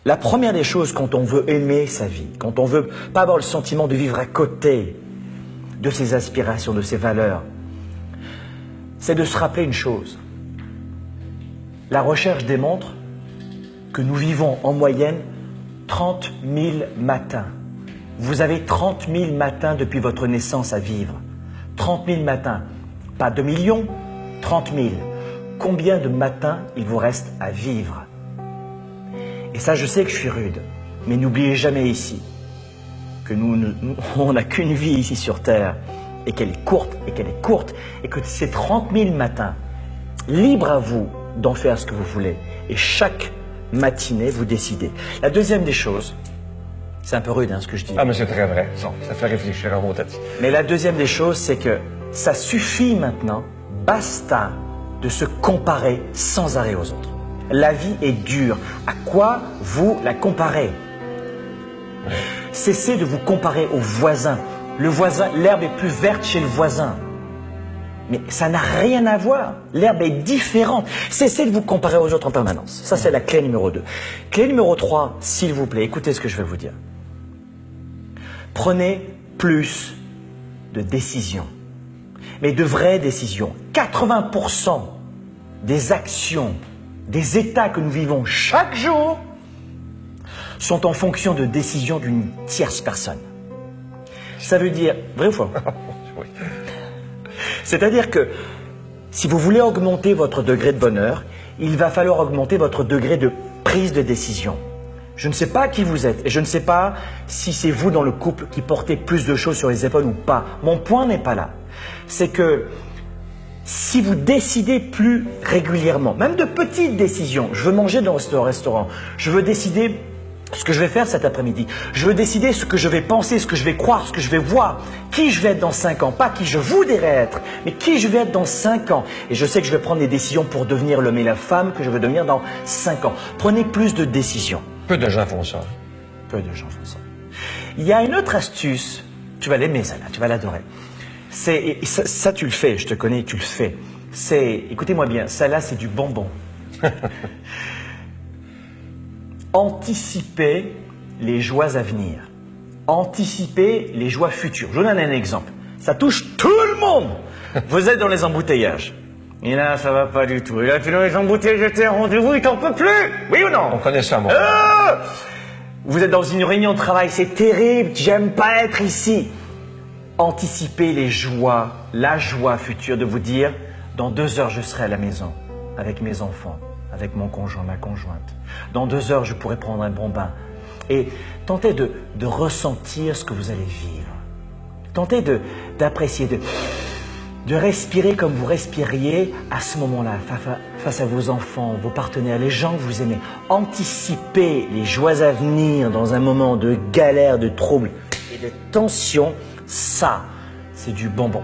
La première des choses quand on veut aimer sa vie, quand on veut pas avoir le sentiment de vivre à côté de ses aspirations, de ses valeurs, c'est de se rappeler une chose. La recherche démontre que nous vivons en moyenne 30 000 matins. Vous avez 30 000 matins depuis votre naissance à vivre. 30 000 matins. Pas 2 millions, 30 000. Combien de matins il vous reste à vivre? Et ça, je sais que je suis rude, mais n'oubliez jamais ici que on n'a qu'une vie ici sur Terre et qu'elle est courte, et que ces 30 000 matins, libre à vous d'en faire ce que vous voulez. Et chaque matinée, vous décidez. La deuxième des choses, c'est un peu rude ce que je dis. Ah, mais c'est très vrai. Ça fait réfléchir à mon tête. Mais la deuxième des choses, c'est que ça suffit maintenant, basta, de se comparer sans arrêt aux autres. La vie est dure. À quoi vous la comparez? Cessez de vous comparer au voisin. Le voisin, l'herbe est plus verte chez le voisin. Mais ça n'a rien à voir. L'herbe est différente. Cessez de vous comparer aux autres en permanence. Ça, c'est la clé numéro 2. Clé numéro 3, s'il vous plaît, écoutez ce que je vais vous dire. Prenez plus de décisions. Mais de vraies décisions. 80% des actions, des états que nous vivons chaque jour sont en fonction de décisions d'une tierce personne. Ça veut dire, vrai ou faux? Oui. C'est-à-dire que si vous voulez augmenter votre degré de bonheur, il va falloir augmenter votre degré de prise de décision. Je ne sais pas qui vous êtes et je ne sais pas si c'est vous dans le couple qui portez plus de choses sur les épaules ou pas. Mon point n'est pas là. C'est que si vous décidez plus régulièrement, même de petites décisions, je veux manger dans ce restaurant, je veux décider ce que je vais faire cet après-midi, je veux décider ce que je vais penser, ce que je vais croire, ce que je vais voir, qui je vais être dans 5 ans, pas qui je voudrais être, mais qui je vais être dans 5 ans. Et je sais que je vais prendre des décisions pour devenir l'homme et la femme que je veux devenir dans 5 ans. Prenez plus de décisions. Peu de gens font ça. Peu de gens font ça. Il y a une autre astuce, tu vas l'aimer celle-là, tu vas l'adorer. Ça tu le fais, je te connais, tu le fais. Écoutez-moi bien, celle-là c'est du bonbon. Anticiper les joies à venir. Anticiper les joies futures. Je vous donne un exemple. Ça touche tout le monde. Vous êtes dans les embouteillages. Et là, ça va pas du tout. Et là, tu es dans les embouteillages, tu es en rendez-vous, il t'en peut plus. Oui ou non? On connaît ça, moi. Vous êtes dans une réunion de travail, c'est terrible, j'aime pas être ici. Anticipez les joies, la joie future de vous dire, dans 2 heures, je serai à la maison, avec mes enfants, avec mon conjoint, ma conjointe. Dans 2 heures, je pourrai prendre un bon bain. Et tentez de ressentir ce que vous allez vivre. Tentez d'apprécier, de respirer comme vous respiriez à ce moment-là, face à vos enfants, vos partenaires, les gens que vous aimez. Anticipez les joies à venir dans un moment de galère, de trouble et de tension. Ça, c'est du bonbon.